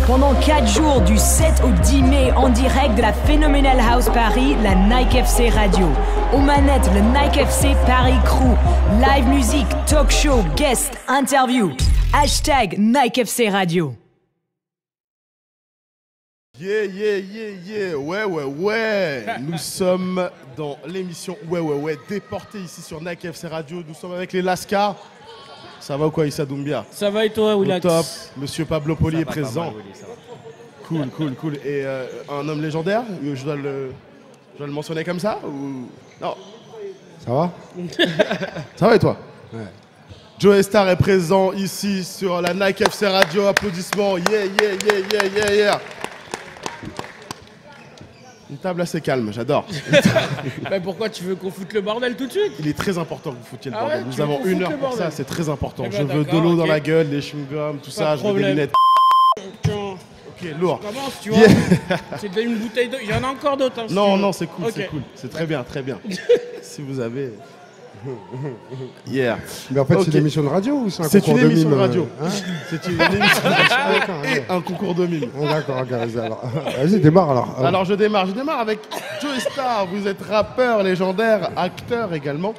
Pendant 4 jours, du 7 au 10 mai, en direct de la Phenomenal House Paris, la Nike FC Radio. Aux manettes, le Nike FC Paris Crew. Live musique, talk show, guest, interview. Hashtag Nike FC Radio. Yeah. Ouais. Nous sommes dans l'émission Ouais. Déporté ici sur Nike FC Radio. Nous sommes avec les Lascar. Ça va ou quoi, Issa Doumbia? Ça va et toi, Willax? Top. Monsieur Pablo Poli est présent. Mal, Willy, ça va. Cool. Et un homme légendaire, je dois le mentionner comme ça ou... Non. Ça va? Ça va et toi? Ouais. Joey Star est présent ici sur la Nike FC Radio. Applaudissements. Yeah. Une table assez calme, j'adore. Mais pourquoi tu veux qu'on foute le bordel tout de suite? Il est très important que vous foutiez le Ah bordel. ouais, Nous avons 1 heure pour bordel. ça, c'est très important. Eh ben, Je veux de d'accord, l'eau dans ok. la gueule, des chewing-gums, tout ça, de je veux des problème. lunettes. Ok, lourd. Commence, tu vois. C'est une bouteille d'eau. Il y en a encore d'autres. Hein, si tu veux. Non, c'est cool, Ok. c'est cool. C'est très bien. Si vous avez... Yeah. Mais en fait, Ok. c'est une émission de radio ou c'est un C'est concours une de émission mime de radio. hein C'est une émission de radio D'accord, et un concours de mime. Oh, d'accord, ok, vas-y, alors. Vas-y, démarre alors. Alors je démarre avec Joey Star. Vous êtes rappeur légendaire, acteur également.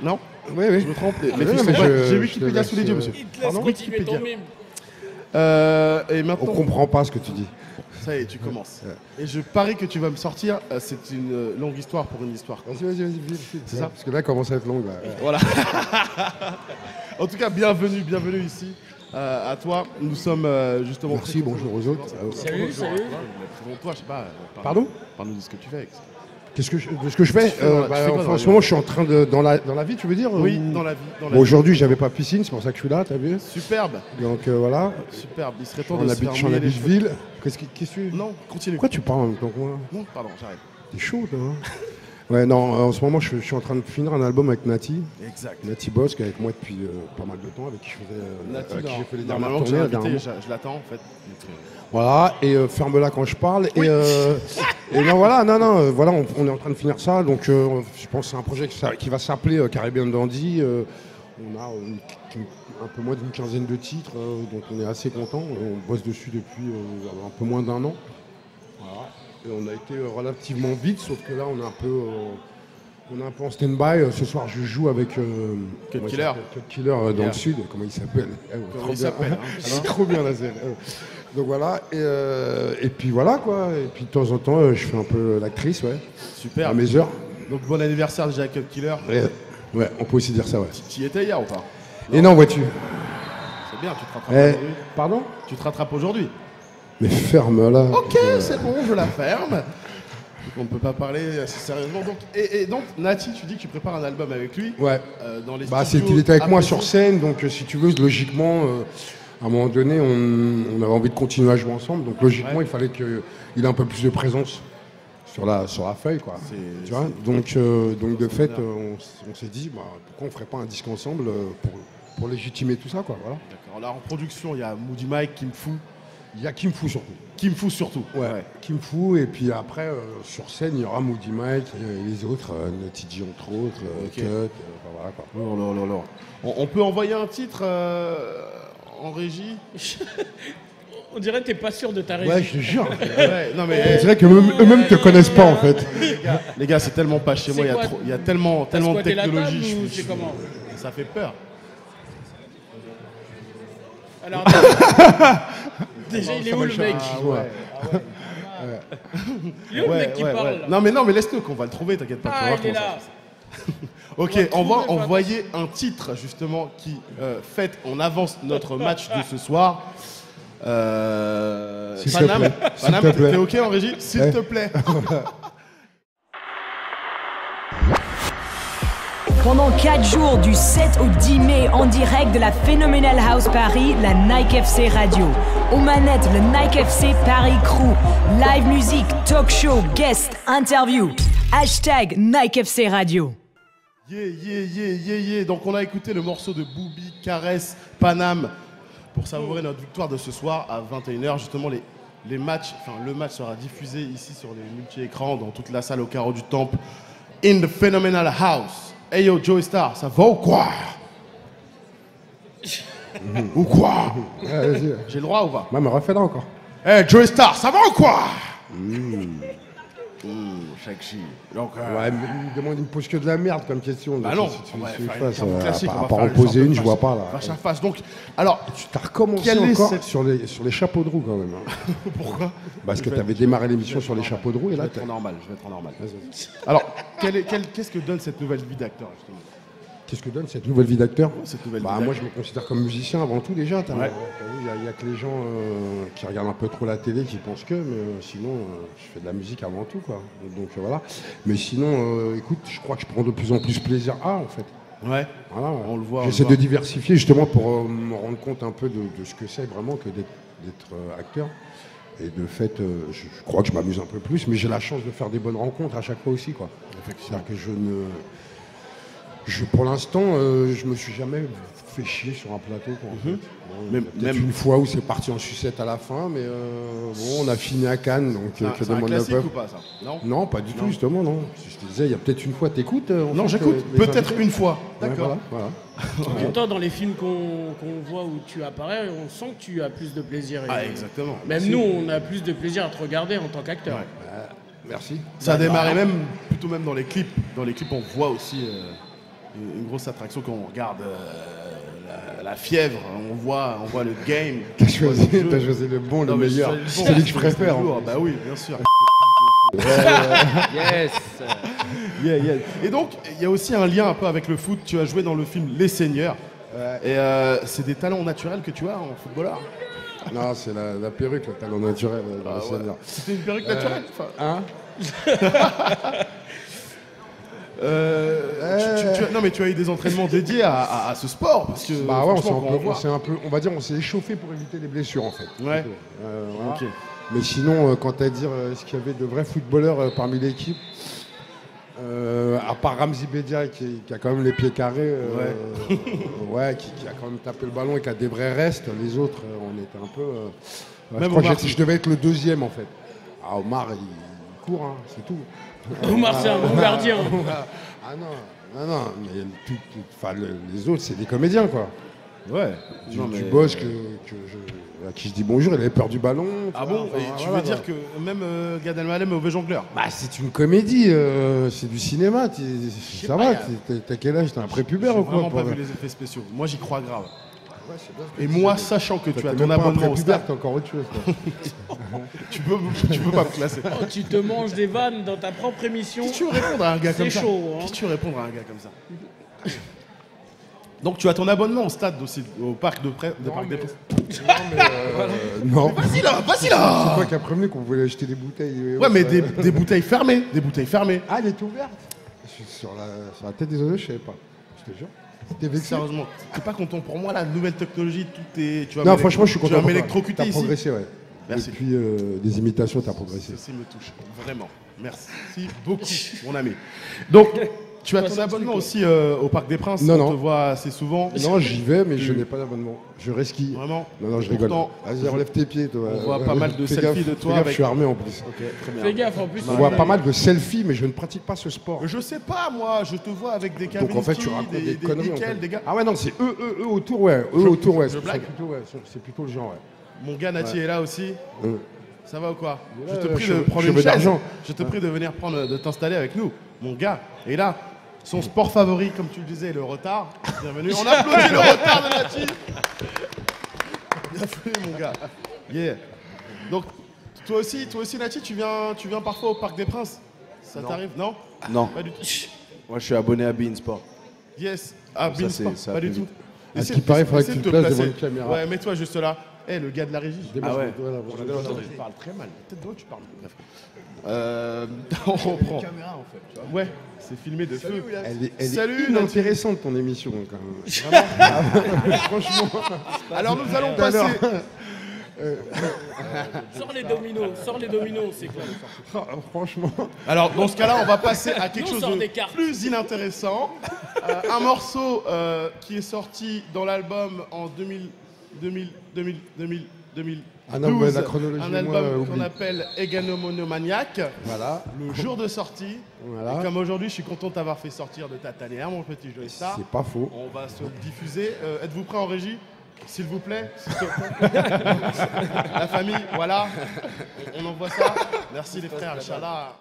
Non? Oui. Je me trompe. Les Oui, filles sont mais bonnes. je J'ai te Wikipédia laisse, sous les yeux, monsieur. Il te laisse Pardon, continuer ton Wikipédia. mime. Et On maintenant, comprend pas ce que tu dis. ça y est, tu commences. Et je parie que tu vas me sortir. C'est une longue histoire pour une histoire. Vas-y, vite. C'est ça? Parce que là, elle commence à être longue. Là. Voilà. En tout cas, bienvenue ici. À toi, nous sommes justement. Merci, bonjour aux autres. Salut. Présente-toi, je sais pas. Pardon? Parle-nous de ce que tu fais. De ce que je fais tu fais dans la en ce radio moment, je suis en train de... Dans la vie, tu veux dire Oui, ou- dans la vie. Bon, aujourd'hui, j'avais pas piscine, c'est pour ça que je suis là, t'as vu? Superbe. Donc voilà. Superbe. Il serait temps On de se habite, faire je suis en mouiller les Habiteville. Qu'est-ce que tu... cheveux. Non, continue. Pourquoi tu parles en même temps que moi? Non, pardon, j'arrête. T'es chaud, toi, hein? Ouais, non, en ce moment, je suis en train de finir un album avec Nati. Exact. Nati Boss, qui est avec moi depuis pas mal de temps, avec qui je faisais, Nati, avec qui j'ai fait les normalement dernières que j'ai tournées. invité, dernièrement. je l'attends en fait. Voilà, et ferme-la quand je parle. Et non, voilà, voilà, on est en train de finir ça. Donc, je pense que c'est un projet qui va s'appeler Caribbean Dandy. On a un peu moins d'une quinzaine de titres, donc on est assez content. On bosse dessus depuis un peu moins d'1 an. Voilà. Et on a été relativement vite, sauf que là, on est un peu en stand-by. Ce soir, je joue avec Cut comment il Killer. s'appelle Cut Killer dans le sud. Comment il s'appelle? Comment il s'appelle, hein, C'est trop bien la série. Donc voilà, et puis voilà quoi. Et puis de temps en temps, je fais un peu l'actrice, ouais, Super. à mes heures. Donc bon anniversaire déjà à Cut Killer. Ouais, on peut aussi dire ça, ouais. Tu y étais hier ou pas? Et non, vois-tu. C'est bien, tu te rattrapes aujourd'hui. Pardon? Tu te rattrapes aujourd'hui. Mais ferme-la. Ok, c'est bon, je la ferme. Donc on ne peut pas parler assez sérieusement. Donc, et donc, Nati, tu dis que tu prépares un album avec lui. Ouais. Dans les Bah, studios il était avec moi après sur tout. scène, donc si tu veux, logiquement, à un moment donné, on avait envie de continuer à jouer ensemble. Donc logiquement, Ouais. il fallait qu'il ait un peu plus de présence sur la feuille, quoi. Tu vois, donc de fait, on s'est dit, bah, pourquoi on ferait pas un disque ensemble pour légitimer tout ça, quoi. Voilà. D'accord. Là, en production, il y a Moody Mike, Kim Fu. Il y a Kim Fu surtout. Kim Fu surtout. Ouais. Kim Fu, et puis après, sur scène, il y aura Moody Mike et les autres, Nutty G entre autres, Ok. Cut, enfin, voilà, quoi. Lourd. On peut envoyer un titre en régie. On dirait que t'es pas sûr de ta régie. Ouais, je te jure. Ouais, non mais C'est vrai que eux-mêmes te connaissent pas, en fait. les gars, c'est tellement pas chez moi. C'est quoi Il y a tellement T'as de squatté la table technologie. ou c'est comment? Ça fait peur. Alors, déjà, il est où le mec? Il est où le mec qui parle là? Non mais laisse-le qu'on va le trouver, t'inquiète pas. tu vas Ah, voir il est comment ça là. se passe. Ok, On on va va trouver, envoyer un titre justement qui fête en avance notre match de ce soir. S'il te Paname, plaît. S'il te plaît. t'es ok en régie? S'il Ouais. te plaît. Pendant 4 jours, du 7 au 10 mai, en direct de la Phenomenal House Paris, la Nike FC Radio. Aux manettes, le Nike FC Paris Crew. Live musique, talk show, guest, interview. Hashtag Nike FC Radio. Yeah. Donc on a écouté le morceau de Booby, Caresse, Paname pour savourer notre victoire de ce soir à 21h. Justement, le match sera diffusé ici sur les multi-écrans dans toute la salle au carreau du Temple. In the Phenomenal House. Hey yo, Joey Star, ça va ou quoi? Ou quoi? Vas-y. J'ai le droit ou pas? Ouais, mais refais-la encore. Eh, Joey Star, ça va ou quoi? Shakshi. Donc, Ouais, mais il demande, il me pose que de la merde comme question. bah donc non, si tu on va fais faire face, une carte classique, on à va part faire en une poser sorte une, de je vois face. pas là. Face à face. Donc, alors, T'as recommencé Quelle est encore cette- sur les chapeaux de roue quand même. Hein. pourquoi? Parce que Je vais t'avais être- démarré l'émission sur les chapeaux de roue et Je vais là, être en normal, je vais être en normal. Vas-y, vas-y. Alors, qu'est-ce que donne cette nouvelle vie d'acteur, justement? Qu'est-ce que donne cette nouvelle vie d'acteur? Cette nouvelle Bah, vie moi, je me considère comme musicien avant tout déjà. Ouais. Il y a que les gens qui regardent un peu trop la télé qui pensent que, mais sinon, je fais de la musique avant tout, quoi. Donc voilà. Mais sinon, écoute, je crois que je prends de plus en plus plaisir en fait. Ouais, Voilà, on le voit. J'essaie de diversifier justement pour me rendre compte un peu de ce que c'est vraiment que d'être acteur. Et de fait, je crois que je m'amuse un peu plus, mais j'ai la chance de faire des bonnes rencontres à chaque fois aussi, quoi. C'est-à-dire que pour l'instant, je me suis jamais fait chier sur un plateau, quoi, en fait. Bon, Même- peut-être même- une fois où c'est parti en sucette à la fin, mais bon, on a fini à Cannes, donc C'est un demande classique peuple. ou pas, ça? Non? Non, pas du tout, justement, non. Je te disais, il y a peut-être une fois, t'écoutes Non, j'écoute. Peut-être une fois. D'accord. Voilà. En même temps, dans les films qu'on voit où tu apparais, on sent que tu as plus de plaisir. Ah, exactement. Même Merci. nous, on a plus de plaisir à te regarder en tant qu'acteur. Ouais. Merci. Ça a démarré plutôt même dans les clips. Dans les clips, on voit aussi une grosse attraction quand on regarde la fièvre. On voit le game. T'as choisi le bon, le Non, mais meilleur. je choisis C'est le bon, celui que je c'est préfère. toujours. en plus. Bah oui, bien sûr. Yes. Yeah. Et donc, il y a aussi un lien un peu avec le foot. Tu as joué dans le film Les Seigneurs. Et c'est des talents naturels que tu as en footballeur. Non, c'est la perruque, le talent naturel. dans le Seigneur. C'était une perruque naturelle. Enfin, Hein non, mais tu as eu des entraînements dédiés à ce sport. Parce que, Bah ouais, franchement, quand voit- on va dire, on s'est échauffé pour éviter les blessures en fait. Ouais. Plutôt. Voilà. Ok. Mais sinon, quant à dire, est-ce qu'il y avait de vrais footballeurs parmi l'équipe à part Ramzi Bedia qui a quand même les pieds carrés, qui a quand même tapé le ballon et qui a des vrais restes, les autres, on était un peu. Je Même crois Omar que je devais être le deuxième en fait. Ah, Omar, il court, hein, c'est tout. Omar, c'est un bon gardien. Ah non, mais les autres, c'est des comédiens quoi. Ouais. Du Non, mais- boss à qui je dis bonjour, il avait peur du ballon. Ah bon? Et tu veux dire que même Gad Elmaleh est mauvais jongleur? Bah, c'est une comédie, c'est du cinéma. Ça va, t'as quel âge? T'es un prépubère ou J'ai quoi? vraiment pas pour- vu les effets spéciaux. Moi, j'y crois grave. Ouais, c'est bien ce que Et tu moi, dis. sachant que tu T'es as même ton pas un abonnement au prépubère, stade, t'es encore autre chose. quoi. tu peux pas me classer. Oh, tu te manges des vannes dans ta propre émission. Qu'est-ce que tu veux répondre à un gars C'est comme ça? chaud, hein. Qu'est-ce que tu veux répondre à un gars comme ça? Donc tu as ton abonnement au stade aussi, au parc de Parc des Princes. Non. Vas-y là, vas-y C'est là. toi qui as prévenu qu'on voulait acheter des bouteilles. Ouais, mais des bouteilles fermées, des bouteilles fermées. Ah, elle est ouverte. Je suis sur la tête des oiseaux, je savais pas. Je te jure. T'es vexé? Sérieusement, t'es pas content pour moi la nouvelle technologie, tout est. Tu vas Non, franchement, je suis Tu content. vas pour toi. m'électrocuter T'as ici. progressé, ouais. Merci. Depuis des imitations, t'as progressé. Ceci me touche, vraiment. Merci beaucoup, mon ami. Donc, tu as ton abonnement aussi au Parc des Princes. Non, on non. te voit assez souvent. Non, j'y vais, mais je n'ai pas d'abonnement. Je resquille. Vraiment. Non, je Et rigole. pourtant, Vas-y, relève tes pieds, toi. on voit pas mal de Fais selfies gaffe, de toi fais gaffe, avec- Je suis armé en plus. Ok, très bien. Fais gaffe, en plus. On voit pas mal de selfies, mais je ne pratique pas ce sport. Je sais pas, moi, je te vois avec des Donc en fait, tu Kavinsky, racontes des conneries. en Nickel, fait. des gars. Ah ouais, non, c'est eux autour, ouais. Eux autour, ouais. je C'est blague. plutôt, ouais. C'est plutôt le genre, ouais. Mon gars Nati est là aussi. Ça va ou quoi? Je te Ouais, prie de cheveux- prendre une cheveux chaise. d'argent. Je te prie de venir de t'installer avec nous. Mon gars est là. Son sport favori, comme tu le disais, le retard. Bienvenue. On applaudit le retard de Nati. Bienvenue, mon gars. Yeah. Donc, toi aussi Nati, tu viens parfois au Parc des Princes? Ça t'arrive? Non? Non. Pas du tout. Moi, je suis abonné à Bein Sport. Yes. Ah, Ça, Beansport, ça pas va du plus tout. vite. À ce qui paraît, il faudrait que Essaie tu de te places placer. devant une caméra. Ouais, mets-toi juste là. Eh, le gars de la régie. Ah ouais. Tu parles très mal. Peut-être d'où tu parles. Bref. On reprend. Ouais, c'est filmé de feu. Elle Salut, est inintéressante ton émission quand même. Franchement. Alors nous allons Tout à l'heure. passer. Sors les dominos, c'est quoi? Franchement. Alors dans ce cas-là, on va passer à quelque Nous, on chose sort de des cartes. plus inintéressant. Un morceau qui est sorti dans l'album en 2000, 2012. Ah non, mais la chronologie, un moi, album qu'on oublie. appelle Eganomonomaniac. Voilà. Le jour de sortie. Voilà. Et comme aujourd'hui, je suis content de t'avoir fait sortir de ta tanière, mon petit Joey Star. C'est pas faux. On va se diffuser. Êtes-vous prêts en régie? S'il vous plaît, s'il te plaît. La famille, voilà. On envoie ça. Merci les frères, Inch'Allah.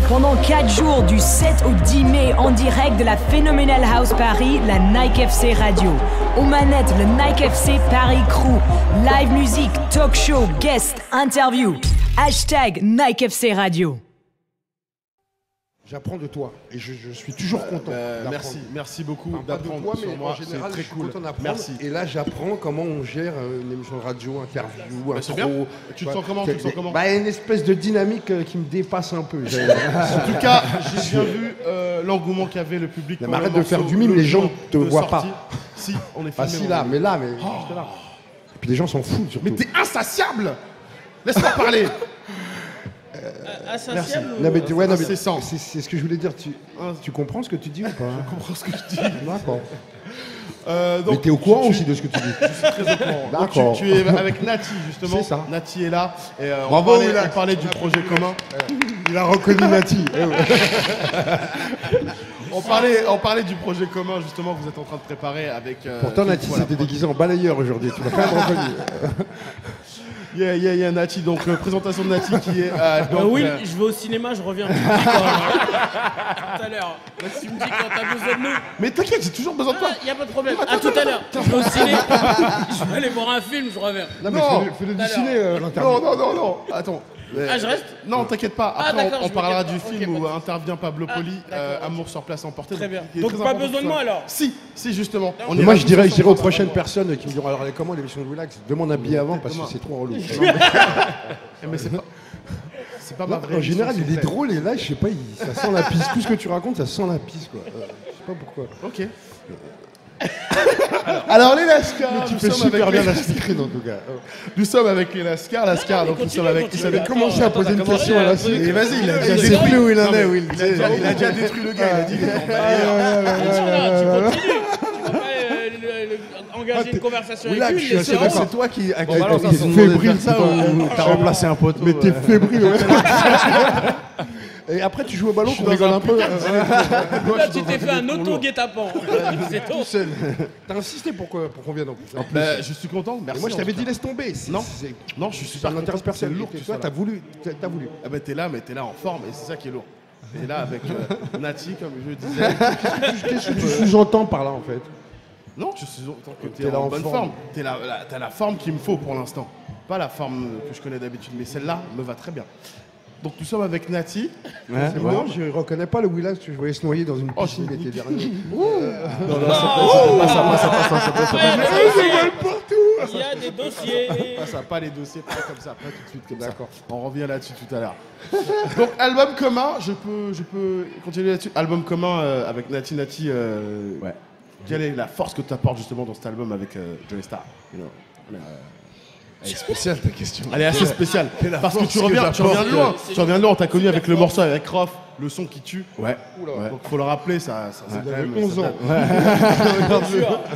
Pendant 4 jours, du 7 au 10 mai, en direct de la Phenomenal House Paris, la Nike FC Radio. Aux manettes, le Nike FC Paris Crew. Live musique, talk show, guest, interview. Hashtag Nike FC Radio. J'apprends de toi et je suis toujours content. d'apprendre. Merci beaucoup Enfin, pas de d'apprendre toi, sur mais moi. en général, C'est très je suis cool. content d'apprendre. Merci. Et là, j'apprends comment on gère une émission de radio, interview, c'est intro. bien. Tu te sens comment, tu te sens comment Bah, une espèce de dynamique qui me dépasse un peu. En tout cas, j'ai bien vu l'engouement qu'avait le public. Mais pour arrête le de faire morceau, du mime, le les gens jour te de voient pas. sortie. Si, on est filmé. Ah si, mon là, ami. mais juste là. Et puis les gens s'en foutent surtout. Mais t'es insatiable. Laisse-moi parler. Insatiable ou... Non, mais, ouais, non, mais Incessant. c'est ce que je voulais dire. Tu comprends ce que tu dis ou pas Je comprends ce que je dis. D'accord. Donc, Mais t'es au courant aussi de ce que tu dis. Je suis très au courant. Donc, D'accord. tu es avec Nati, justement. C'est ça. Nati est là. Et, Bravo, on Willax. parlait du projet commun. Il a reconnu Nati. On parlait du projet commun, justement, que vous êtes en train de préparer avec. Pourtant, Philippe Nati Voilà. s'était déguisé en balayeur aujourd'hui. Tu l'as quand même reconnu. Il y a Nati, donc présentation de Nati qui est. Donc, oui, je vais au cinéma, je reviens. Tu me dis quand... tout à l'heure. Tu me dis quand t'as besoin de nous. Mais t'inquiète, j'ai toujours besoin de toi. Il n'y a pas de problème. À tout à l'heure. Je vais au ciné. Je vais aller voir un film, je reviens. Non, mais Non. fais-le Alors. dessiner l'interview. Non. Attends. Ah, je reste? Non, t'inquiète pas. Ah, Après, d'accord, on je parlera m'inquiète du pas. film Ok, où pas de- intervient Pablo Poli, d'accord. Amour sur place emporté. Très bien. Il est Donc, très pas important besoin de tout moi, ça. alors? Si, justement. On Mais ira moi, je tous dirais aux ensemble. prochaines personnes qui me diront alors, elle est comment l'émission de Willax? Demande un billet avant parce que c'est trop relou. Mais c'est pas. C'est pas ma Non, vraie en général, émission, il est s'il vous plaît. drôle et là, je sais pas, ça sent la pisse. Tout ce que tu racontes, ça sent la pisse, quoi. Je sais pas pourquoi. Ok. Alors les Lascars, Tu nous fais sommes super avec bien les- la speakerine, en tout cas. Nous sommes avec les Lascars, donc nous sommes avec. continue. Vous savez Attends, Commencez à poser une question à la Et suite. vas-y, il a déjà Je sais détruit. plus où il en Non, mais est, Will. Il a déjà détruit le gars, il a dit. Tu continues. Tu peux pas engager une conversation avec lui. C'est laisser c'est toi qui T'es fébrile fébrile, ça putain. ou t'as remplacé un poteau Mais t'es fébrile, ouais. Et après, tu joues au ballon, qu'on rigole un peu. Là, tu t'es fait un auto-guet-apens. C'est tout. T'as insisté pour qu'on vienne en plus. Bah, je suis content, merci. Et moi, je en t'avais tout dit, cas. laisse tomber. Non. C'est- Non, je suis super Ça n'intéresse content. personne. C'est lourd, Et tout toi, ça. t'as voulu. Ah bah t'es là, mais t'es là en forme et c'est ça qui est lourd. T'es là avec Nati, comme je disais. Qu'est-ce que tu sous-entends par là, en fait? Non, je suis autant que T'es t'es là en en bonne forme. forme. T'as la forme qu'il me faut pour l'instant. Pas la forme que je connais d'habitude, mais celle-là me va très bien. Donc nous sommes avec Nati. C'est bon, je reconnais pas le Willax, je voyais se noyer dans une piscine l'été dernier. Il y a des dossiers. Ça pas les dossiers, pas comme ça, pas tout de suite comme ça. On revient là-dessus tout à l'heure. Donc album commun, je peux continuer là-dessus. Album commun avec Nati. Ouais. Quelle est la force que tu apportes justement dans cet album avec Joey Star? Elle est spéciale ta question. Elle est assez spéciale. Parce que tu force reviens que de loin. Tu reviens de loin, on t'a connu avec le morceau avec Rof, le son qui tue. Ouais. Donc faut le rappeler, ça c'est quand même 11 ans.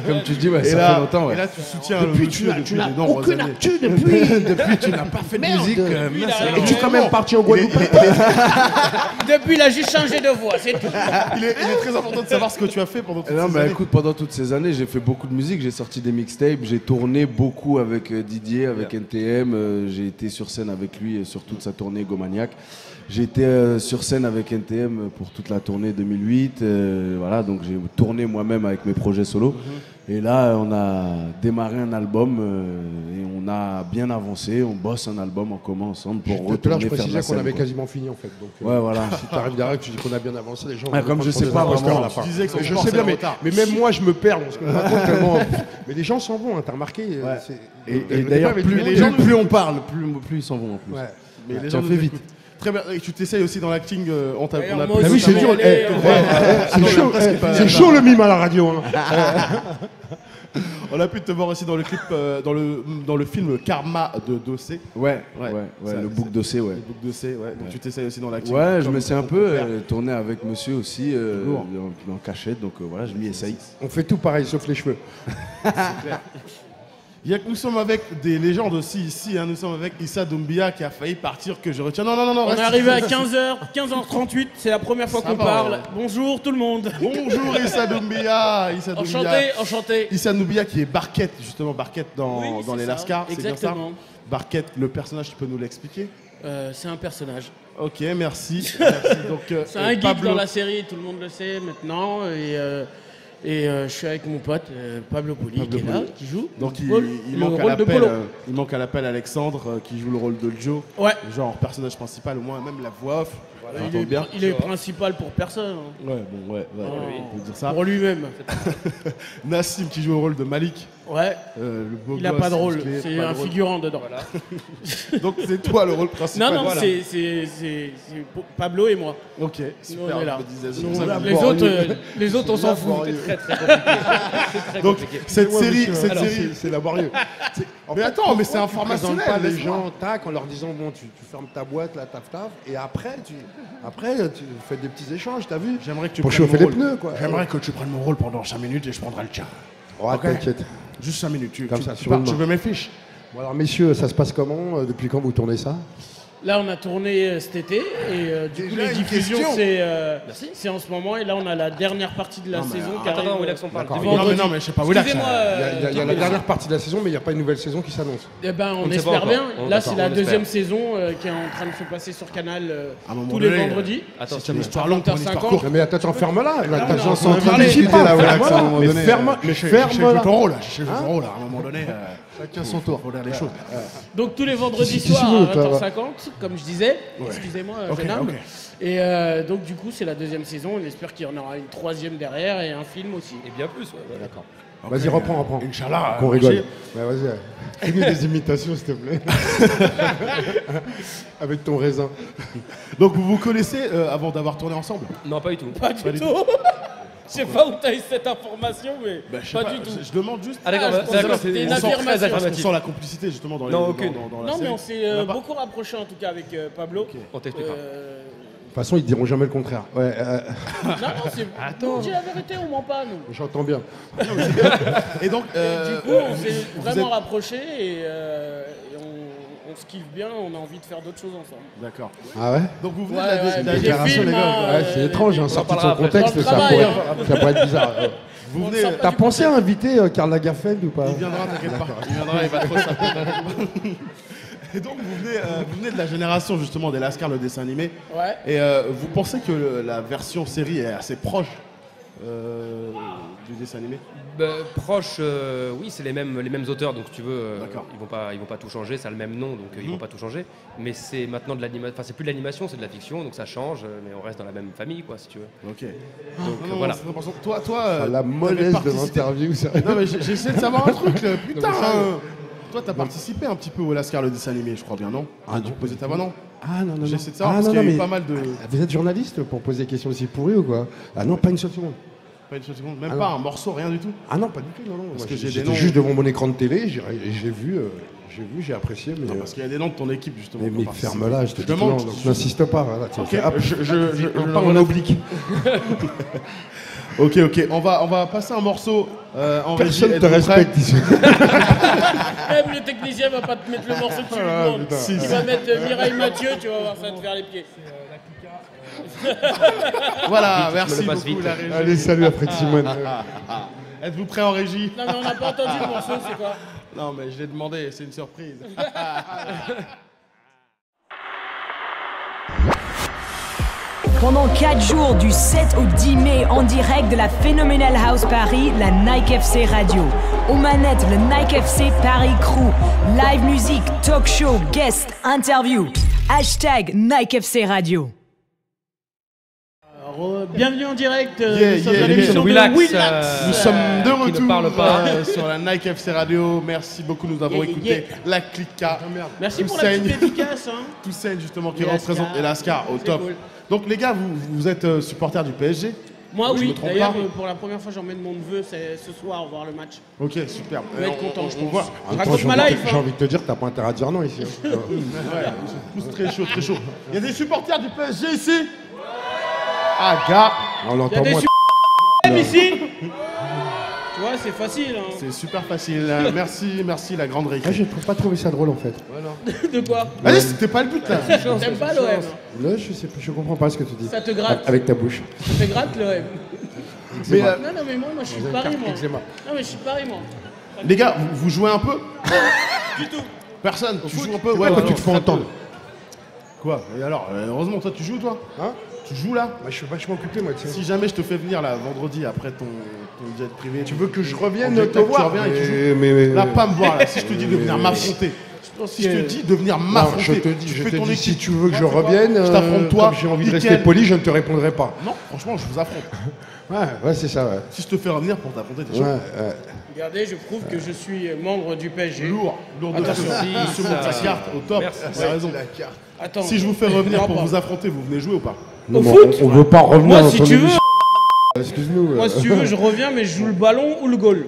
Comme tu dis, ouais, Et ça là, fait longtemps. et Ouais. là, tu soutiens le monsieur depuis de nombreuses aucune années. actu depuis. Depuis, tu n'as pas fait de musique. Depuis, mince, il a- alors. Et tu es quand même parti en Guadeloupe. Depuis, il a juste changé de voix, c'est tout. Il est très important de savoir ce que tu as fait pendant toutes Non, ces mais années. écoute, pendant toutes ces années, j'ai fait beaucoup de musique. J'ai sorti des mixtapes, j'ai tourné beaucoup avec Didier, avec NTM. J'ai été sur scène avec lui sur toute sa tournée Gomaniac. J'ai été sur scène avec NTM pour toute la tournée 2008. Voilà, donc j'ai tourné moi-même avec mes projets solo. Et là, on a démarré un album et on a bien avancé. On bosse un album en commun ensemble pour Tout à l'heure, retourner je faire de précisais la qu'on scène. avait quoi. quasiment fini en fait. Donc, Ouais, voilà. si t'arrives derrière que tu dis qu'on a bien avancé, les gens. Ah, vont comme prendre je pour sais des pas imposteurs vraiment, à la fin. tu disais que son Mais je sport, sais c'est bien, le mais, retard. mais même moi, je me perds dans ce qu'on raconte tellement. Mais les gens s'en vont, hein, t'as remarqué. c'est- Et le d'ailleurs, débat avec plus, tout le monde, plus on parle, plus ils s'en vont en plus. Ouais. Mais les Tiens, gens fais nous vite. écoutent. Très bien. Et tu t'essayes aussi dans l'acting. On t'a D'ailleurs, on a moi plus- Ah oui, c'est Notamment, dur. on est- C'est chaud le mime à la radio. hein. On a pu te voir aussi dans le clip, dans le film Karma de Dossé. Ouais, Ça, le bouc d'Ossé, ouais. Le bouc Dossé, ouais. Donc tu t'essayes aussi dans l'acting. Ouais, je comme me suis un ton peu père. tourné avec monsieur aussi, Lourd. en cachette, donc voilà, je m'y essaye. On fait tout pareil, sauf les cheveux. Nous sommes avec des légendes aussi ici. Nous sommes avec Issa Doumbia qui a failli partir, que je retiens. Non, On reste est arrivé à ici. 15h38, c'est la première fois Ça qu'on va, parle. ouais. Bonjour tout le monde. Bonjour Issa Doumbia. Issa Doumbia. Enchanté. Issa Doumbia qui est Barquette, justement, Barquette dans Oui, les c'est ça. Lascars. C'est bien ça Exactement. Barquette, le personnage, tu peux nous l'expliquer? C'est un personnage. Ok, merci. Donc, C'est un geek Pablo. dans la série, tout le monde le sait maintenant. Et je suis avec mon pote Pablo Poli Pablo qui est là, Poli. qui joue. Donc le il manque à rôle de l'appel, Polo. il manque à l'appel Alexandre qui joue le rôle de Joe, Ouais. genre personnage principal, au moins même la voix off. Il est principal pour personne. Hein. Ouais, bon, ouais, on peut dire ça. Pour lui-même. Nassim qui joue le rôle de Malik. Ouais. Le beau Il a gosse, pas de rôle, musclé, c'est pas de un rôle. figurant dedans. Donc c'est toi le rôle principal. Non, Voilà. c'est Pablo et moi. Ok, Nous, super. on est là. je me disais, Nous, ça, les, autres, on s'en fout. Très compliqué. Donc cette Moi, série, monsieur, cette alors, série. c'est laborieux. Mais attends, mais c'est Tu présentes informationnel. pas les laisse-moi. gens, tac, en leur disant bon, tu fermes ta boîte, là, taf, et après, tu fais des petits échanges, t'as vu? J'aimerais que tu Pour prennes chauffer mon les rôle. pneus, quoi. J'aimerais que tu prennes mon rôle pendant 5 minutes et je prendrai le tien. Ouais, Ok. t'inquiète. Juste 5 minutes. Tu Comme ça, sur pars, une tu main. veux mes fiches? Bon, alors, messieurs, ça se passe comment? Depuis quand vous tournez ça? Là, on a tourné cet été et du coup, Déjà, les une diffusions, question. c'est en ce moment. Et là, on a la dernière partie de la Non, mais saison qui Attends, arrive. Willax, on parle. D'accord. Vendredi. Non, mais je sais pas. Willax, Excusez-moi. Il y a la dernière partie de la saison, mais il n'y a pas une nouvelle saison qui s'annonce. Eh ben, on ne sait pas espère encore. bien. Oh, Là, d'accord, c'est la on espère. deuxième saison qui est en train de se passer sur Canal À un moment tous les donné, vendredis. Attends, c'est une histoire longue pour une histoire 20h50. courte. Non, mais attends, ferme-la. Là, t'as on besoin est en train de de discuter, là, ferme-la. Willax, à un moment Mais donné. ferme-la. ton rôle, je ton rôle. À un moment donné, chacun son tour. Faut dire les choses. Donc tous les vendredis Si soirs tu veux, à toi, 20h50, comme je disais. Excusez-moi, Ok, jeune homme. ok. Et donc du coup, c'est la deuxième saison. On espère qu'il y en aura une troisième derrière et un film aussi. Et bien plus, ouais. D'accord. Vas-y, reprends. Inch'Allah. Qu'on rigole. Ouais, vas-y. Fais-nous des imitations, s'il te plaît. Avec ton raisin. Donc vous vous connaissez avant d'avoir tourné ensemble? Non, pas du tout. Pas du tout. Je sais pas où t'as eu cette information, mais Bah, je sais pas du tout. Je demande juste. Ah, d'accord, Ah, je pense d'accord, que c'était c'est une On sent affirmation. parce qu'on affirmatif. sent la complicité justement dans les Non, aucune. dans la Non, mais série. on s'est On a pas- beaucoup rapprochés en tout cas avec Pablo. On t'expliquera. De toute façon, ils diront jamais le contraire. Ouais, Non, c'est. Attends. Dis la vérité, on ment pas, nous. j'entends bien. Et donc, Du coup, on s'est vraiment rapprochés et on se kiffe bien, on a envie de faire d'autres choses ensemble. D'accord. Ah ouais? Donc vous venez Ouais, de la, ouais, de la- des Déclaration, films, les gars. hein, Ouais, c'est étrange, hein, on en sorti de parlera son après. contexte, Dans le ça travail, pourrait être bizarre. vous on venez. le sent pas. T'as pensé à inviter Karl Lagerfeld ou pas? Il viendra, t'inquiète pas. Il viendra, il va trop s'appeler. Et donc vous venez de la génération justement des Lascars, le dessin animé. Ouais. Et vous pensez que la version série est assez proche du dessin animé? Proche, oui, c'est les mêmes auteurs, donc si tu veux, D'accord. ils vont pas tout changer, ça a le même nom, donc ils vont pas tout changer. Mais c'est maintenant de l'animation, enfin c'est plus de l'animation, c'est de la fiction, donc ça change, mais on reste dans la même famille, quoi, si tu veux. Ok. Donc voilà. c'est important. Toi, La t'avais mollesse de participé- l'interview, sérieux. Non mais j'essaie de savoir un truc là. Putain. mais ça, Toi, t'as participé un petit peu au Lascar le dessin animé, je crois bien, non? Tu posais ta voix, non? Ah non, non, non. J'essaie de savoir Ah, parce non, qu'il y a non, eu mais- pas mal de. Vous êtes journaliste pour poser des questions aussi pourries ou quoi? Ah non, pas une seule seconde. Pas une seconde, même Ah pas non. un morceau, rien du tout. Ah non, pas du tout, non, non. Moi, que j'ai des j'étais noms- juste devant mon écran de télé, j'ai vu, j'ai apprécié, mais... Non, parce qu'il y a des noms de ton équipe justement. mais qui ont participé. ferme-la, je te Je dis demande. non, donc n'insiste pas. Voilà, tiens, Ok, fais, hop, je on part en oblique. Ok, on va passer un morceau en régie. Personne te Êtes-vous prêts? respecte ici. Même le technicien va pas te mettre le morceau que tu lui demandes. putain. Il va mettre Mireille Mathieu, tu vas voir ça te faire les pieds. Voilà, me merci le passe beaucoup vite. la régie. Allez, salut après Simone. Êtes-vous prêts en régie? Non mais on n'a pas entendu le morceau, c'est quoi? Non, mais je l'ai demandé, c'est une surprise. Pendant 4 jours, du 7 au 10 mai, en direct de la Phenomenal House Paris, la Nike FC Radio. Aux manettes, le Nike FC Paris Crew. Live musique, talk show, guest, interview. Hashtag Nike FC Radio. Alors, bienvenue en direct, Yeah, nous sommes yeah, à l'émission yeah. de Willax, Willax. Nous sommes de qui ne retour parle pas. sur la Nike FC Radio. Merci beaucoup, nous avons Yeah, écouté yeah. la Clica. Merci pour Toussaint. la petite dédicace. Hein. Toussaint justement qui Et représente Lascar. Lascar au C'est top. cool. Donc les gars, vous êtes supporters du PSG. Moi, Je me oui. trompe D'ailleurs, pas. pour la première fois, j'emmène mon neveu ce soir voir le match. Ok, super. Il va être content, je pense. voit. Raconte ma life. J'ai envie de te dire, t'as pas intérêt à dire non ici. Hein. Ouais, ils sont tous très chaud, très chaud. Il y a des supporters du PSG ici. Ah, gars. On Il y a l'entend des moins. ici. Tu vois, c'est facile. Hein. C'est super facile. Merci la grande récré. Ah, je trouve pas trouvé ça drôle en fait. De quoi? Allez, c'était pas le but là. T'aimes pas l'OM? Là, je comprends pas ce que tu dis. Ça te gratte? Avec ta bouche. Ça te gratte l'OM? Mais, Non, mais moi je suis Paris, moi. Eczéma. Non, mais je suis Paris, moi. les gars, vous jouez un peu? Du tout. Personne. Tu joues un peu? Ouais, Pourquoi tu te fais entendre? Quoi? Et alors, heureusement, toi, tu joues, toi? Hein? Tu joues là? Moi, je suis vachement occupé, moi, tiens. Si jamais je te fais venir là vendredi après ton jet privé, Tu veux que je revienne te te voir? reviens et tu joues. Mais- Là, pas me voir là. Si je te dis de venir m'affronter, si je te dis de venir Non, m'affronter, je te dis, tu je fais te ton dis, si équipe. tu veux que je Moi, tu vois, revienne, je t'affronte toi. comme j'ai envie de rester Mickaël. poli, je ne te répondrai pas. Non, franchement, je vous affronte. Ouais, c'est ça, ouais. Si je te fais revenir pour t'affronter, t'es chaud. Ouais. Regardez, je prouve que je suis membre du PSG. Lourd de Attention. Monsieur monte sa carte au top. Merci. Vous avez raison. Attends. Si je vous fais revenir Non, pour pas. vous affronter, vous venez jouer ou pas? Au Non, foot on veut pas revenir Moi, dans si ton tu veux, émission. Excuse-nous. moi, si tu veux, je reviens, mais je joue le ballon ou le goal.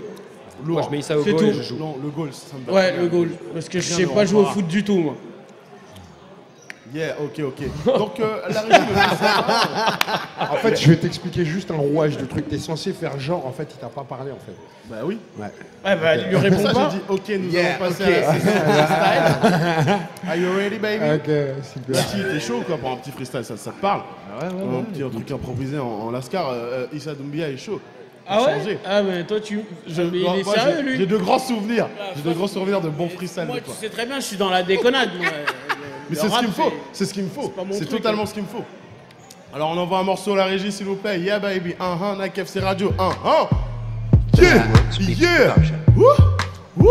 Moi, je mets ça au C'est goal tout. et je joue. Non, le goal, ça me va. Ouais, le goal. Parce que je Rien sais ne pas jouer au rentrera. foot du tout, moi. Yeah, ok. Donc, la régie me fait ça. En fait, je vais t'expliquer juste un rouage de truc. T'es censé faire genre, en fait, il t'a pas parlé, en fait. Bah oui. Ouais. Ouais, bah, lui Pour réponds ça, pas. j'ai dit, ok, nous Yeah, allons passer ok. à la saison freestyle. Are you ready, baby? Ok, super. Si, t'es chaud quoi pour un petit freestyle, ça te parle? Un petit truc improvisé en lascar. Issa Doumbia est chaud. Ah ouais? Changer. Ah, mais toi, tu. Mais il est Moi, sérieux, j'ai lui. de grands souvenirs. J'ai de grands souvenirs de bons freestyles Moi, de tu toi. sais très bien, je suis dans la déconnade. moi. Mais Le c'est ce rap, qu'il me faut. C'est ce qu'il me faut. pas mon C'est truc, totalement hein. ce qu'il me faut. Alors on envoie un morceau à la régie s'il vous plaît. Yeah baby. Nike FC Radio. Yeah. Yeah. Wouh.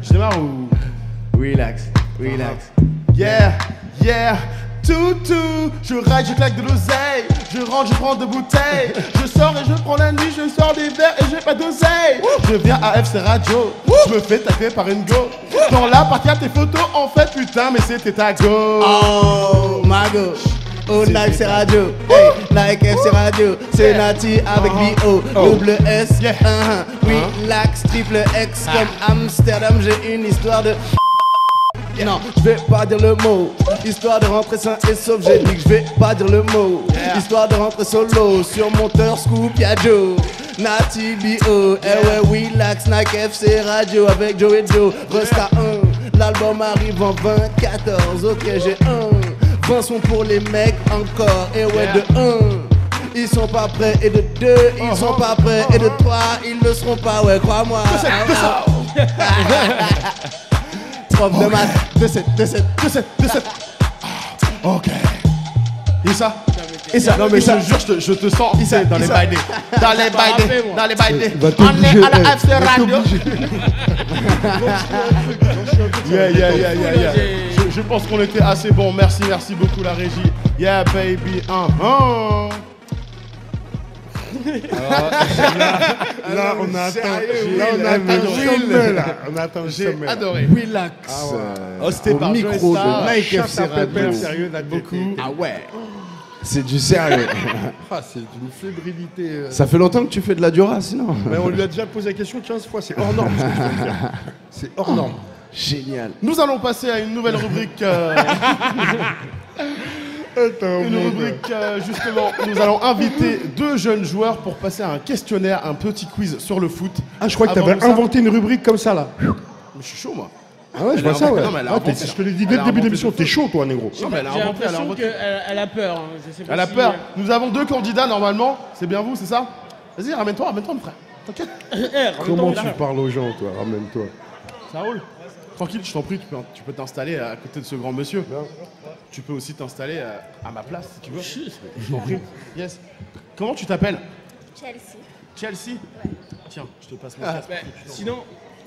Je démarre ou? Relax. Yeah. Toutou, je ride, je claque de l'oseille. Je rentre, je prends de bouteilles. Je sors et je prends la nuit, je sors des verres et j'ai pas d'oseille. Je viens à FC Radio, je me fais taper par une go. Dans la partie à tes photos, en fait, putain, mais c'était ta go. Oh, ma gauche. Oh, Nike FC Radio. Hey, Nike FC Radio. C'est Nati avec B.O. Double S. Yeah. Relax, triple X. Comme Amsterdam, j'ai une histoire de. Non, je vais pas dire le mot. Histoire de rentrer sain et sauf, j'ai dit que je vais pas dire le mot. Histoire de rentrer solo sur monteur Scoop Yadjo. Nati B.O. Eh ouais, relax, Nike FC Radio avec Joe et Joe. Resta 1. L'album arrive en 2014. Ok, j'ai 1. 20 sont pour les mecs encore. Et ouais, de 1. Ils sont pas prêts. Et de 2. Ils sont pas prêts. Et de 3. Ils le seront pas. Ouais, crois-moi. Prof de maths, de 7. Ok. Et ça? Non mais je te jure, je te sens Issa, dans les Issa. bails. Dans les rappé, bails. moi. Dans les bails. Va On t'obliger, est à la eh, FC va Radio. t'obliger. Yeah. Je pense qu'on était assez bon. Merci beaucoup la régie. Yeah baby. Là, on a atteint le J'ai sommet. adoré. Relax. Oh, c'était Au par micro Joe Star. de Nike Chasse FC à pépère, Radio. sérieux, beaucoup. Ah ouais. C'est du sérieux. Ah, c'est une fébrilité. Ça fait longtemps que tu fais de la Dura, sinon. Mais on lui a déjà posé la question 15 fois, c'est hors norme ce que tu viens de faire. C'est hors norme. Génial. Nous allons passer à une nouvelle rubrique. Une rubrique, justement, nous allons inviter 2 jeunes joueurs pour passer à un questionnaire, un petit quiz sur le foot. Ah, je crois que Avant t'avais ça- inventé une rubrique comme ça là. Mais je suis chaud, moi. Ah ouais, je Elle vois a ça, inventé- ouais. non, mais elle a Ah, inventé c'est ce ça. que je l'ai dit Elle dès a le début de inventé l'émission. tout T'es ça. chaud, toi, négro. Non, mais elle a J'ai inventé, l'impression qu'elle a peur. Hein. Je sais pas Elle a si, peur. Nous avons 2 candidats, normalement. C'est bien vous, c'est ça? Vas-y, ramène-toi, mon frère. T'inquiète. Comment tu parles aux gens, toi? Ramène-toi. Ça roule. Tranquille, je t'en prie, tu peux t'installer à côté de ce grand monsieur. Tu peux aussi t'installer à ma place, si tu veux. Je t'en prie. Yes. Comment tu t'appelles? Chelsea. Chelsea? Tiens, je te passe mon casque. Sinon,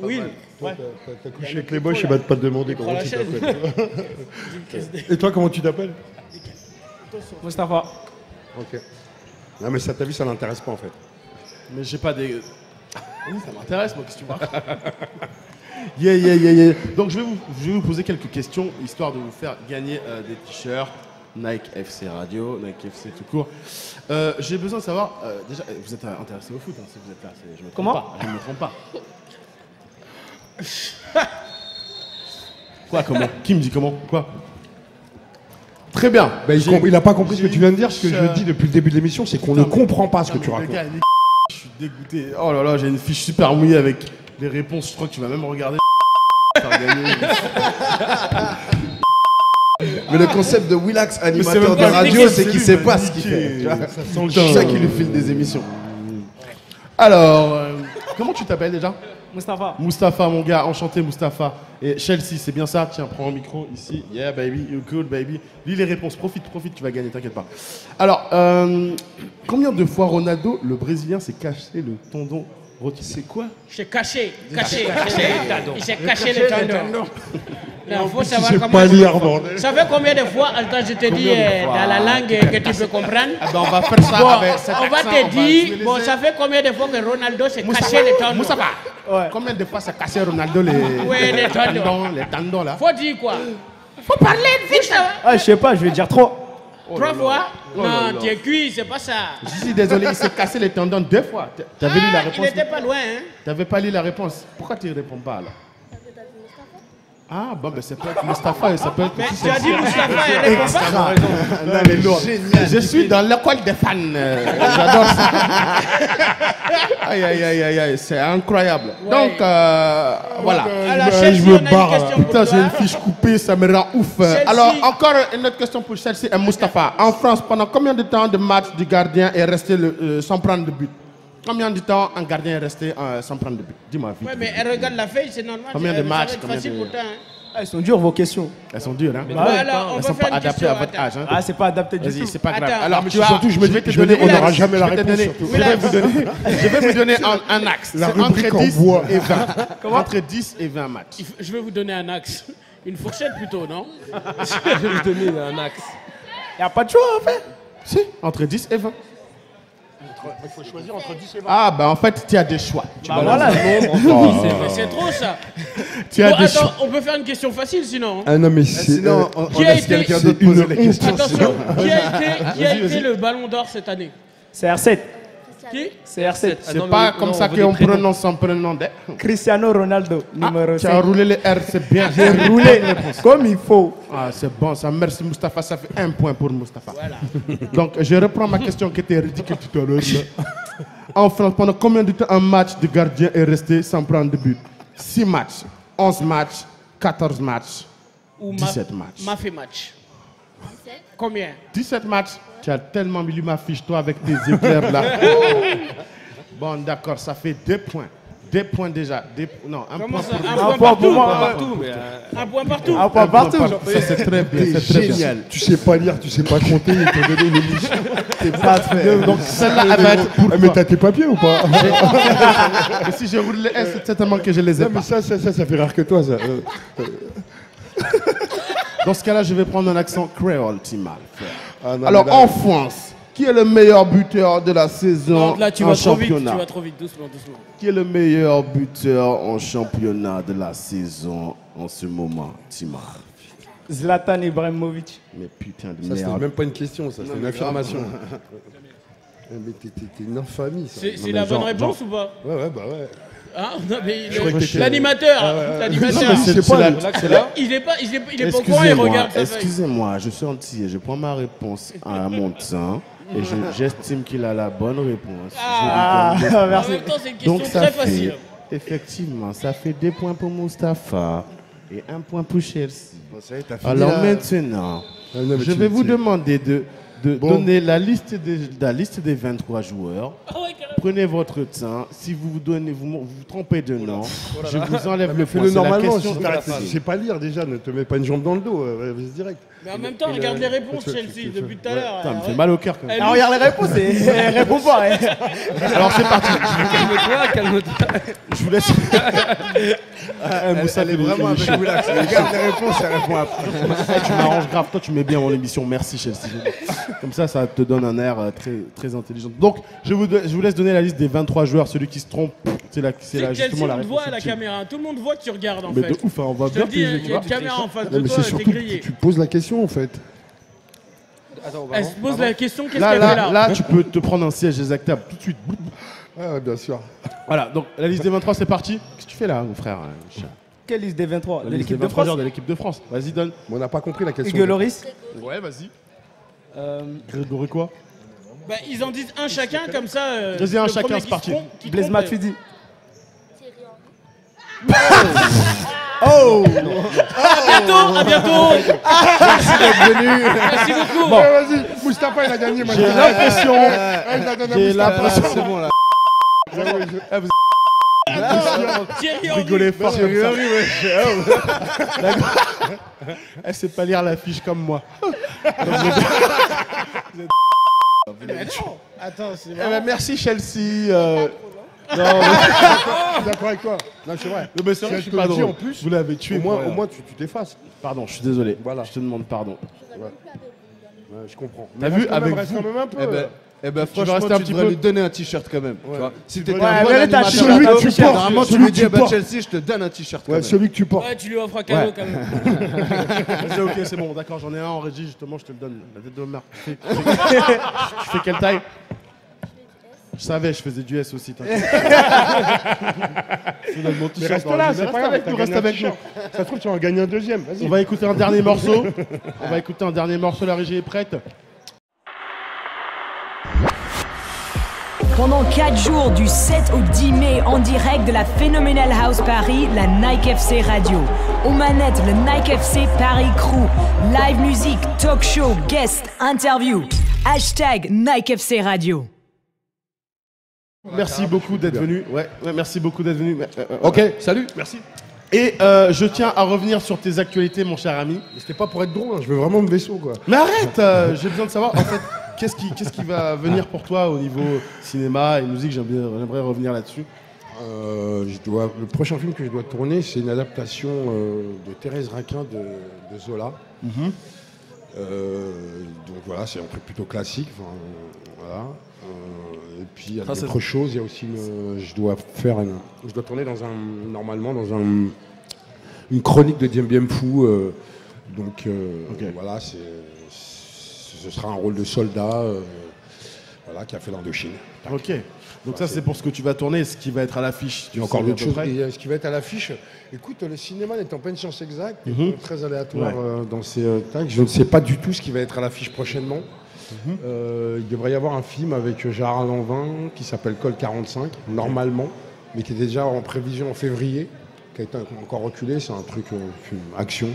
Will, T'as couché avec les boches, il va pas te demander prends comment la tu chaise. t'appelles. Et toi, comment tu t'appelles? Mustafa. Ok. Non, mais ça, ta vie, ça l'intéresse pas en fait. Mais j'ai pas des... Oui, ça m'intéresse, moi, qu'est-ce que tu vois? Yeah. Donc je vais vous poser quelques questions, histoire de vous faire gagner des t-shirts, Nike FC Radio, Nike FC tout court. J'ai besoin de savoir, déjà, vous êtes intéressé au foot, hein, si vous êtes là, je me trompe Comment pas, je ne me trompe pas. Quoi, comment? Qui me dit comment? Quoi? Très bien. Ben, il n'a pas compris ce que tu viens de dire. Ce que je dis depuis le début de l'émission, c'est qu'on ne comprend pas ce que tu racontes. Gars, je suis dégoûté. Oh là là, j'ai une fiche super mouillée avec les réponses. Je crois que tu vas même regarder. Mais le concept de Willax, animateur de radio, c'est qu'il sait pas ce qu'il fait. C'est ça qui lui file des émissions. Alors, comment tu t'appelles déjà? Mustapha. Mustapha, mon gars, enchanté Mustapha. Et Chelsea, c'est bien ça? Tiens, prends un micro ici. Yeah, baby, you cool, baby. Lis les réponses, profite, tu vas gagner, t'inquiète pas. Alors, combien de fois Ronaldo, le Brésilien, s'est caché le tendon rotulé? C'est quoi? C'est caché. Il s'est caché le tendon. Il faut savoir comment. Pas lire, bordel. Ça fait combien de fois, Alta, je te dis dans la langue que tu peux comprendre? Ah ben on va faire ça Bon, avec cet on va accent, te dire, jouer les bon, airs. ça fait combien de fois que Ronaldo s'est caché le tendon? Moustapha, Ouais. combien de fois s'est cassé Ronaldo les tendons là? Faut dire quoi? Faut parler vite, ça va. Ah, je sais pas, je vais dire trop. 3 fois? Oh là là. Non, tu es cuit, c'est pas ça. Je suis désolé, il s'est cassé les tendons 2 fois. T'avais lu la Il réponse? était pas loin, hein? T'avais pas lu la réponse. Pourquoi tu réponds pas alors? Ah bon, ben ça peut être Mustapha et ça peut être Mais aussi tu as dit Chelsea. Mustapha, elle répond pas. Non, mais lourd. Je suis dans l'école des fans. J'adore ça. Aïe, aïe, aïe, aïe, aïe, c'est incroyable. Ouais. Donc, voilà. Alors, je Chelsea, me on a une barre. question pour Putain, j'ai toi. une fiche coupée, ça me rend ouf. Chelsea. Alors, encore une autre question pour Chelsea et Mustapha. En France, pendant combien de temps de match du gardien est resté sans prendre de but? Combien de temps un gardien est resté sans prendre de but? Dis-moi vite. Ouais, mais elle regarde la feuille, c'est normal. Combien de ça va matchs, être combien facile de- pourtant, hein. Ah, ils sont durs vos questions. Elles sont dures, hein? Bon, alors, on Elles va sont faire pas une adaptées question. à votre âge, hein? Ah, c'est pas adapté du Vas-y, tout. c'est pas grave. Attends. Alors, Mais tu vois, surtout, je me dis, on n'aura jamais la réponse. Surtout. Je vais vous donner un axe. La C'est rubrique en entre 10 bois. et 20. Entre 10 et 20 matchs. Je vais vous donner un axe. Une fourchette plutôt, non? Je vais vous donner un axe. Y a pas de choix en fait. Si, entre 10 et 20. Il faut choisir entre 10 et 20. Ah, bah en fait, tu as des choix. Bah voilà. C'est trop ça. Tu as Bon, des attends, choix. on peut faire une question facile sinon. Ah non, mais c'est. Sinon, on Qui a laisse été- quelqu'un d'autre poser les questions. Attention, qui a été le ballon d'or cette année? C'est R7. Qui? C'est R7. Ah C'est non, pas mais comme non, ça on veut des qu'on prénoms. prononce son prénom. Cristiano Ronaldo, numéro Tu as 5. roulé les R, c'est bien. J'ai roulé comme il faut. Ah, c'est bon, ça. Merci, Mustapha. Ça fait 1 point pour Mustapha. Donc, je reprends ma question qui était ridicule tout à l'heure. là. En France, pendant combien de temps un match de gardien est resté sans prendre de but? 6 matchs, 11 matchs, 14 matchs, Ou 17 matchs. m'a fait match. Combien? 17 matchs. Tu as tellement lu ma fiche, toi, avec tes éclairs là. Bon, d'accord, ça fait 2 points. 2 points déjà. Non, un Comment point ça? pour Un Un point point partout? pour moi. Partout, mais Un point partout? Un point partout. Ça, c'est très bien. C'est très bien. Génial. Tu sais pas lire, tu sais pas compter, ils t'ont donné l'émission. T'es pas fait. Donc, celle-là, elle va être pour Ah, mais t'as tes papiers ou pas? Et si je roule les S, c'est certainement que je les ai Non, mais pas. ça fait rire que toi, ça. Dans ce cas-là, je vais prendre un accent créole, Timal. Ah, non, Alors, mais là- en France, qui est le meilleur buteur de la saison Non, là tu en vas trop vite, tu championnat? vas trop vite, doucement, doucement. Qui est le meilleur buteur en championnat de la saison en ce moment, Timal? Zlatan Ibrahimovic. Mais putain de Ça, c'était merde. même pas une question, ça, c'est une affirmation. Mais t'es une infamie, ça. C'est mais la bonne genre- réponse ou pas? Ouais, ouais, bah ouais. Hein? Non, mais crois que t'étais- l'animateur, Non, mais l'animateur. c'est pas la- le- c'est la- Il est pas au courant, il regarde sa feuille. Excusez-moi, je suis entier. Je prends ma réponse à mon temps et j'estime qu'il a la bonne réponse. Ah, Je lui donne des- En même temps, c'est une question Donc ça très fait, facile. effectivement, ça fait 2 points pour Mustapha et 1 point pour Chelsea. Bon, ça y est, t'as fini, Alors là. maintenant, Ah, non, mais je tu- vais vous tu- demander de Bon. donner la liste des 23 joueurs. Ah ouais, carrément. Prenez votre temps. Si vous vous trompez de nom, je vous enlève le point. Fais-le C'est la normalement, question si facile. t'arrêtes- je sais pas lire déjà, ne te mets pas une jambe dans le dos, vas-y direct. Mais en même temps, regarde les réponses, Chelsea, depuis tout à l'heure. Putain, me fait mal au cœur quand même. Elle- Ah, regarde les réponses et elle répond pas. hein. Alors c'est parti. Calme-toi, calme-toi. Je vous laisse. Elle est vraiment avec Willax. Regarde les réponses, elle répond après. Tu m'arranges grave. Toi, tu mets bien mon émission. Merci, Chelsea. Comme ça te donne un air très, très intelligent. Donc, je vous laisse donner la liste des 23 joueurs. Celui qui se trompe, c'est Chelsea, justement la on te réponse. voit à la ultime. caméra. Tout le monde voit que tu regardes en Mais fait. de ouf, hein, on va Je te bien le dis, que il y a une caméra en face Non, de mais toi, c'est t'es surtout grillé. que tu poses la question en fait. Attends, Elle se pose la question, qu'est-ce Là, qu'elle fait là là, tu peux te prendre un siège exactable tout de suite. Ouais, bien sûr. Voilà, donc la liste des 23, c'est parti. Qu'est-ce que tu fais là, mon frère? Quelle liste des 23 La de liste des l'équipe de 23 France joueurs de l'équipe de France. Vas-y, donne. Mais on n'a pas compris la question. Hugo Loris. Ouais, vas-y. Euh, Grégory quoi? Bah, ils en disent un chacun, comme ça. Vas-y, un le chacun, premier c'est qui parti. se trompe, qui Blaise trompe, Matuidi. Oh! À bientôt. Merci beaucoup. Ouais, vas-y, Moustapha il a gagné. J'ai l'impression. Il a donné à J'ai Moustapha. l'impression. C'est bon là. Thierry Vous Henry. rigolez fort comme ça. Elle sait pas lire la fiche comme moi. Attends, c'est Eh marrant. ben, merci Chelsea. Non, D'accord avec toi. Non, c'est vrai. mais c'est vrai, je suis pas drôle. En plus, Vous l'avez tué. au moins, pour rien. tu t'effaces. Pardon, je suis désolé. Voilà. Je te demande pardon. Ouais, je comprends. T'as vu, avec reste vous- quand même un peu. Eh ben vas franchement, rester un tu petit devrais peu lui donner un t-shirt quand même. Tu vois. Si t'étais Ouais, un bon mais là, t'as animateur celui que radio, tu portes, normalement tu celui lui que dis, tu ah bah portes. Chelsea, je te donne un t-shirt quand Ouais, même. celui que tu portes. Ouais, tu lui offres un cadeau Ouais. quand même. Vas-y, ok, c'est bon, d'accord, j'en ai un en régie, justement, je te le donne. La tête de Omar. Tu fais quelle taille? Je savais, je faisais du S aussi, t'inquiète. Je te donne mon Mais t-shirt reste dans là, le- c'est Reste pas grave. avec t'as nous, gagné reste un avec nous. t-shirt. Ça se trouve, tu vas en gagner un deuxième. Vas-y. On va écouter un dernier morceau. On va écouter un dernier morceau, la régie est prête. Pendant 4 jours, du 7 au 10 mai, en direct de la Phenomenal House Paris, la Nike FC Radio. Aux manettes, le Nike FC Paris Crew. Live musique, talk show, guest, interview. Hashtag Nike FC Radio. Merci beaucoup d'être venu. Ouais, merci beaucoup d'être venu. Ok, salut. Merci. Et je tiens à revenir sur tes actualités, mon cher ami. C'était pas pour être drôle, hein, je veux vraiment me vaisseau quoi. Mais arrête, j'ai besoin de savoir, en fait, qu'est-ce qui va venir pour toi au niveau cinéma et musique? J'aimerais revenir là-dessus. Le prochain film que je dois tourner, c'est une adaptation de Thérèse Raquin de Zola. Donc voilà, c'est un truc plutôt classique. Voilà. Et puis il y a Ça, c'est- d'autres choses. Il y a aussi je dois tourner normalement dans une chronique de Dien Bien Phu. Donc voilà, ce sera un rôle de soldat voilà, qui a fait l'Indochine. Ok. Donc ça, c'est pour ce que tu vas tourner, ce qui va être à l'affiche. Il y a encore d'autres choses. Et ce qui va être à l'affiche, écoute, le cinéma n'est en pas une science exacte, très aléatoire dans ces tags. Je ne sais pas du tout ce qui va être à l'affiche prochainement. Il devrait y avoir un film avec Gérard Lanvin qui s'appelle Col 45, normalement, mais qui était déjà en prévision en février, qui a été encore reculé. C'est un truc film action.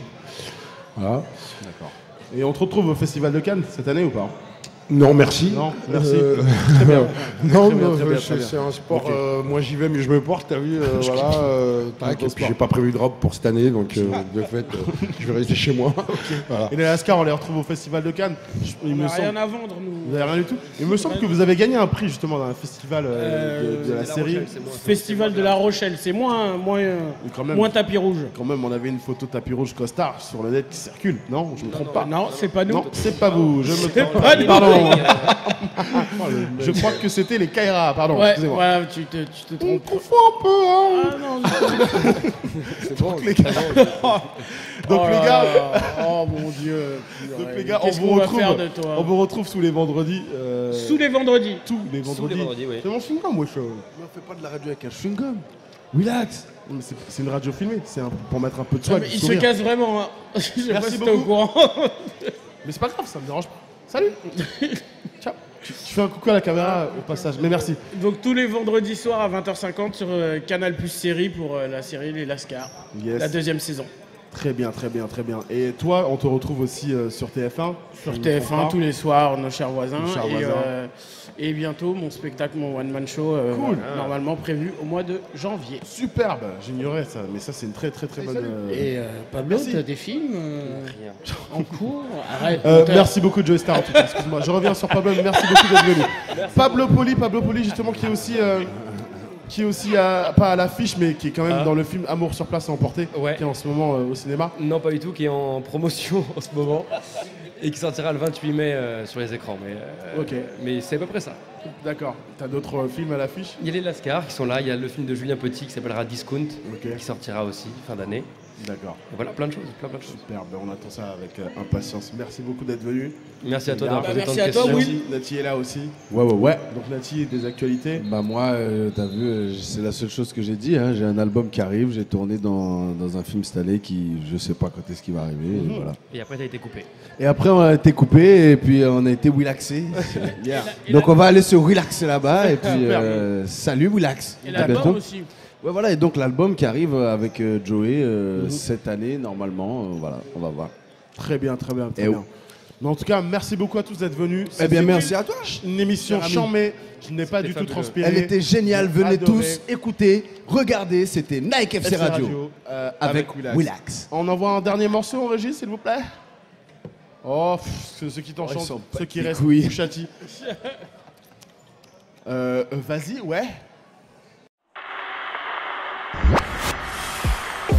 Voilà. D'accord. Et on te retrouve au Festival de Cannes cette année ou pas? Non, merci. Non, merci. Très bien. Non, Très bien, non, très bien, très bien. c'est un sport. Ok. Moi, j'y vais, mais je me porte. T'as vu, voilà. Tac, et puis j'ai pas prévu de robe pour cette année, donc de fait, je vais rester chez moi. Voilà. Et les Lascars, on les retrouve au Festival de Cannes. Il On me n'a semble. rien à vendre, nous. Vous avez rien du tout. Il me semble que vous avez gagné un prix justement dans un festival de la série. Festival de La Rochelle, c'est moins Quand même. moins tapis rouge. Quand même, on avait une photo tapis rouge costard sur le net qui circule. Non, je me trompe pas. Non, c'est pas nous. Non, c'est pas vous. Je me C'est trompe pas nous. Pardon. Je crois que c'était les Kaira. Pardon. Ouais, Excusez-moi. ouais, tu te On trompes. confond un peu. Hein. Ah non, C'est bon. Les gars. Donc oh les là gars. là. Oh mon dieu. Donc les gars, on Qu'est-ce vous qu'on va retrouve. faire de toi On vous retrouve sous les vendredis. Sous les vendredis. Tous les Sous vendredis. les vendredis, oui. C'est mon chewing-gum, moi, chaud. Mais on fait pas de la radio avec un chewing-gum. Relax. Mais c'est une radio filmée. C'est pour mettre un peu de swag. Mais du il se sourire. casse vraiment. Hein. Je sais pas Merci si t'es au beaucoup. courant. Mais c'est pas grave, ça me dérange pas. Salut. Ciao. Tu fais un coucou à la caméra au passage. Mais merci. Donc tous les vendredis soirs à 20h50 sur Canal Plus Série pour la série Les Lascars, Yes. la deuxième saison. Très bien, très bien, très bien. Et toi, on te retrouve aussi sur TF1. Sur Je me trompe TF1 pas. tous les soirs, nos chers voisins. Nos chers et, voisins. et bientôt mon spectacle, mon one-man show, Cool. normalement prévu au mois de janvier. Superbe. J'ignorais ça, mais ça c'est une très très très bonne. Et Pablo, merci. t'as des films Rien. en cours? Arrête. Merci beaucoup Joey Star en tout cas. Excuse-moi. Je reviens sur Pablo. Mais merci beaucoup d'être venu. Pablo Poli justement qui est aussi pas à l'affiche mais qui est quand même dans le film Amour sur place à emporter, Ouais. qui est en ce moment au cinéma. Non, pas du tout, qui est en promotion en ce moment et qui sortira le 28 mai sur les écrans. Ok. Mais c'est à peu près ça. D'accord. T'as d'autres films à l'affiche? Il y a les Lascars qui sont là, il y a le film de Julien Petit qui s'appellera Discount, Ok. qui sortira aussi fin d'année. D'accord. Et voilà, plein de choses, plein de choses. Super, ben on attend ça avec impatience. Merci beaucoup d'être venu. Merci à toi d'avoir posé tant de merci à toi, questions. Will. Nati est là aussi. Ouais. Donc Nati, des actualités. Bah moi, t'as vu, c'est la seule chose que j'ai dit. Hein. J'ai un album qui arrive, j'ai tourné dans un film cette année qui, je sais pas quand est-ce qu'il va arriver. Et, voilà. Et après, t'as été coupé. Et après, on a été coupé et puis on a été relaxé. Yeah. Donc on va aller se relaxer là-bas et puis salut Willax. Et À l'album bientôt. aussi. Ouais, voilà, et donc l'album qui arrive avec Joey cette année, normalement, voilà, on va voir. Très bien, très bien, très Et bien. Mais en tout cas, merci beaucoup à tous d'être venus. Eh bien, C'était merci à toi. Une émission Cher ami. chambée. Je n'ai pas C'était du tout fabuleux. transpiré. Elle était géniale, J'ai venez adoré. tous écouter, regardez, c'était Nike FC Radio, avec Willax. On envoie un dernier morceau en régie, s'il vous plaît. Oh, ceux qui t'en Oh, ils chantent, sont pas ceux qui des restent, couilles. Bouchati. Vas-y, ouais.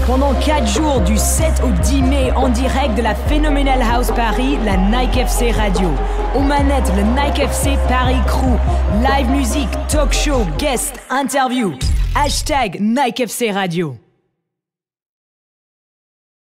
Pendant 4 jours, du 7 au 10 mai, en direct de la Phenomenal House Paris, la Nike FC Radio. Aux manettes, le Nike FC Paris Crew. Live musique, talk show, guest, interview. #Nike FC Radio.